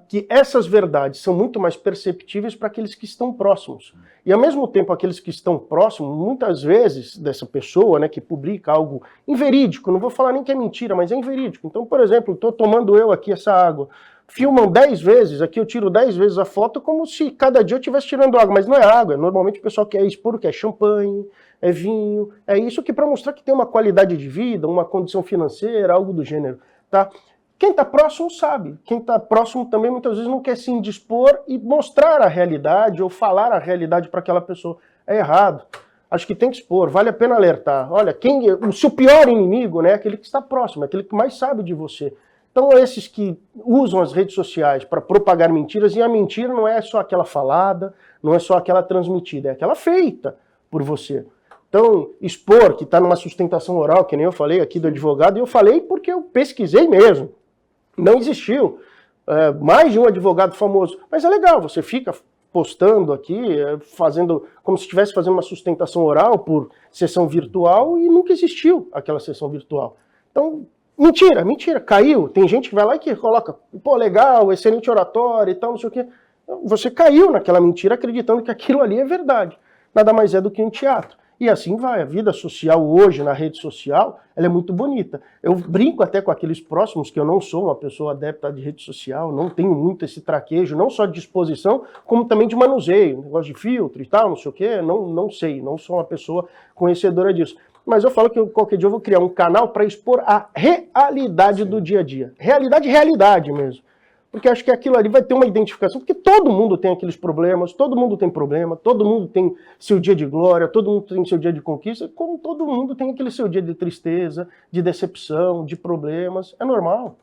que essas verdades são muito mais perceptíveis para aqueles que estão próximos. E ao mesmo tempo, aqueles que estão próximos, muitas vezes, dessa pessoa, né, que publica algo inverídico, não vou falar nem que é mentira, mas é inverídico. Então, por exemplo, estou tomando eu aqui essa água, filmam 10 vezes, aqui eu tiro 10 vezes a foto como se cada dia eu estivesse tirando água, mas não é água, normalmente o pessoal quer expor o que é champanhe, é vinho, é isso que para mostrar que tem uma qualidade de vida, uma condição financeira, algo do gênero, tá? Quem está próximo sabe, quem está próximo também muitas vezes não quer se indispor e mostrar a realidade ou falar a realidade para aquela pessoa. É errado. Acho que tem que expor, vale a pena alertar. Olha, o seu pior inimigo, né, é aquele que está próximo, é aquele que mais sabe de você. Então, esses que usam as redes sociais para propagar mentiras, e a mentira não é só aquela falada, não é só aquela transmitida, é aquela feita por você. Então, expor que está numa sustentação oral, que nem eu falei aqui do advogado, e eu falei porque eu pesquisei mesmo. Não existiu mais de um advogado famoso. Mas é legal, você fica postando aqui, fazendo como se estivesse fazendo uma sustentação oral por sessão virtual e nunca existiu aquela sessão virtual. Então, mentira, caiu. Tem gente que vai lá e que coloca, pô, legal, excelente oratório e tal, não sei o quê. Você caiu naquela mentira acreditando que aquilo ali é verdade. Nada mais é do que um teatro. E assim vai, a vida social hoje na rede social, ela é muito bonita. Eu brinco até com aqueles próximos, que eu não sou uma pessoa adepta de rede social, não tenho muito esse traquejo, não só de exposição, como também de manuseio, negócio de filtro e tal, não sei o quê, não sei, não sou uma pessoa conhecedora disso. Mas eu falo que qualquer dia eu vou criar um canal para expor a realidade do dia a dia. Realidade mesmo. Porque acho que aquilo ali vai ter uma identificação, porque todo mundo tem aqueles problemas, todo mundo tem problema, todo mundo tem seu dia de glória, todo mundo tem seu dia de conquista, como todo mundo tem aquele seu dia de tristeza, de decepção, de problemas, é normal.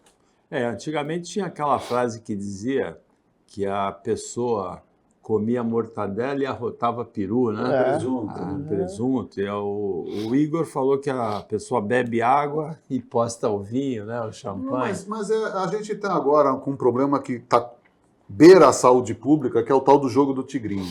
Antigamente tinha aquela frase que dizia que a pessoa comia mortadela e arrotava peru, né? Presunto. E o Igor falou que a pessoa bebe água e posta o vinho, né? O champanhe. Mas a gente está agora com um problema que está beira a saúde pública, que é o tal do jogo do tigrinho.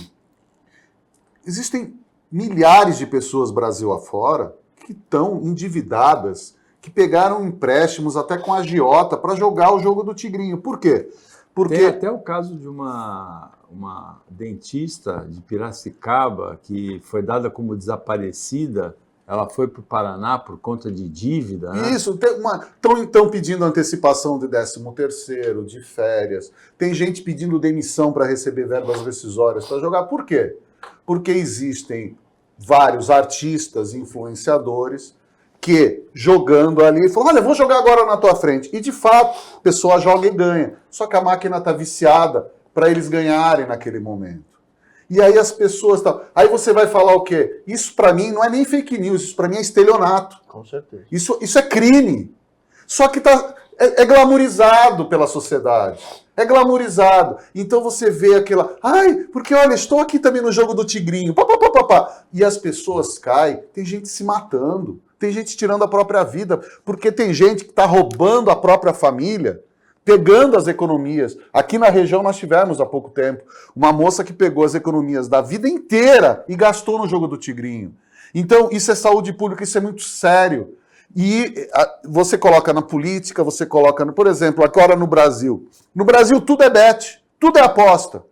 Existem milhares de pessoas Brasil afora que estão endividadas, que pegaram empréstimos até com agiota para jogar o jogo do tigrinho. Por quê? Porque tem até o caso de uma dentista de Piracicaba que foi dada como desaparecida, ela foi para o Paraná por conta de dívida. Né? Isso, estão pedindo antecipação de 13º, de férias, tem gente pedindo demissão para receber verbas rescisórias para jogar. Por quê? Porque existem vários artistas, influenciadores, que jogando ali, falam, olha, vou jogar agora na tua frente. E de fato, a pessoa joga e ganha. Só que a máquina está viciada para eles ganharem naquele momento. E aí as pessoas... Aí você vai falar o quê? Isso para mim não é nem fake news, isso para mim é estelionato. Com certeza. Isso é crime. Só que é glamourizado pela sociedade. É glamourizado. Então você vê aquela... porque olha, estou aqui também no jogo do tigrinho. E as pessoas caem. Tem gente se matando. Tem gente tirando a própria vida. Porque tem gente que está roubando a própria família. pegando as economias. Aqui na região nós tivemos há pouco tempo uma moça que pegou as economias da vida inteira e gastou no jogo do tigrinho. Então, isso é saúde pública, isso é muito sério. E você coloca na política, você coloca, por exemplo, agora no Brasil. No Brasil tudo é bet, tudo é aposta.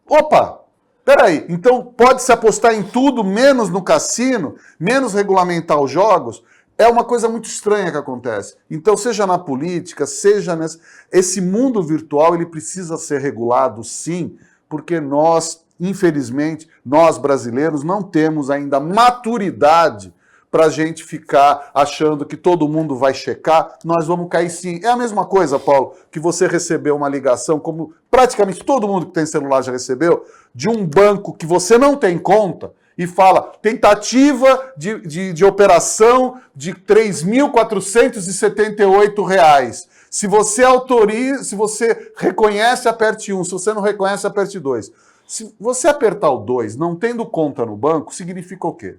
Opa, peraí, então pode-se apostar em tudo, menos no cassino, menos regulamentar os jogos? É uma coisa muito estranha que acontece. Então, seja na política, seja nesse... Esse mundo virtual, ele precisa ser regulado, sim, porque nós, infelizmente, nós brasileiros não temos ainda maturidade para a gente ficar achando que todo mundo vai checar, nós vamos cair sim. É a mesma coisa, Paulo, que você recebeu uma ligação, como praticamente todo mundo que tem celular já recebeu, de um banco que você não tem conta, e fala, tentativa de operação de R$ 3.478. Se você autoriza, se você reconhece, aperte 1. Se você não reconhece, aperte 2. Se você apertar o 2, não tendo conta no banco, significa o quê?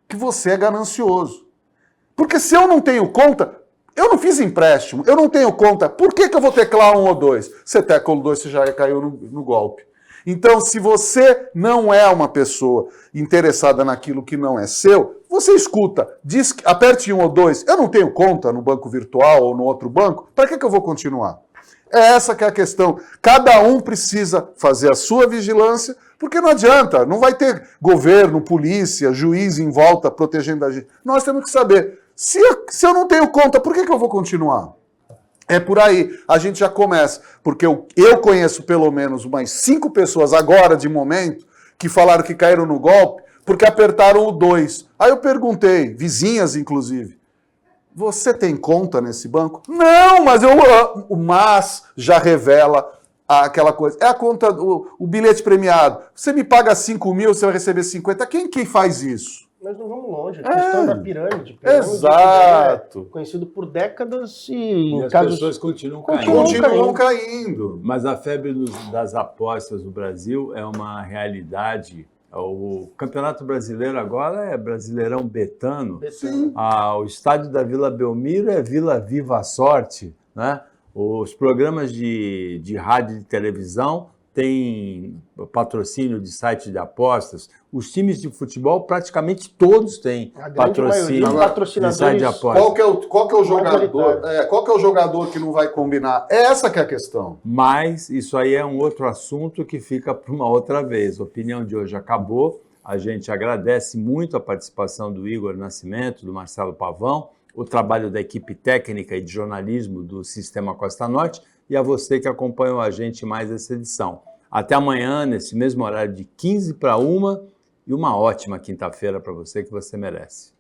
Que você é ganancioso. Porque se eu não tenho conta, eu não fiz empréstimo, eu não tenho conta, por que eu vou teclar 1 ou 2? Você tecla o 2, você já caiu no golpe. Então, se você não é uma pessoa interessada naquilo que não é seu, você escuta, diz, aperte 1 ou 2, eu não tenho conta no banco virtual ou no outro banco, para que eu vou continuar? É essa que é a questão. Cada um precisa fazer a sua vigilância, porque não adianta, não vai ter governo, polícia, juiz em volta protegendo a gente. Nós temos que saber, se eu não tenho conta, por que eu vou continuar? É por aí, a gente já começa, porque eu conheço pelo menos umas 5 pessoas agora, de momento, que falaram que caíram no golpe porque apertaram o 2. Aí eu perguntei, vizinhas inclusive, você tem conta nesse banco? Não, mas o MAS já revela aquela coisa. É a conta, o bilhete premiado. Você me paga 5 mil, você vai receber 50. Quem que faz isso? Nós não vamos longe. A questão da pirâmide. Exato. É conhecido por décadas e as pessoas continuam caindo. Continuam caindo. Mas a febre das apostas no Brasil é uma realidade. O Campeonato Brasileiro agora é Brasileirão Betano. O estádio da Vila Belmiro é Vila Viva a Sorte, né? Os programas de rádio e de televisão têm patrocínio de site de apostas. Os times de futebol, praticamente todos têm patrocínio de site de apostas. Qual que é o jogador? Qual que é o jogador que não vai combinar? Essa que é a questão. Mas isso aí é um outro assunto que fica para uma outra vez. A opinião de hoje acabou. A gente agradece muito a participação do Igor Nascimento, do Marcelo Pavão, o trabalho da equipe técnica e de jornalismo do Sistema Costa Norte e a você que acompanhou a gente mais essa edição. Até amanhã, nesse mesmo horário de 15 para 1, e uma ótima quinta-feira para você que você merece.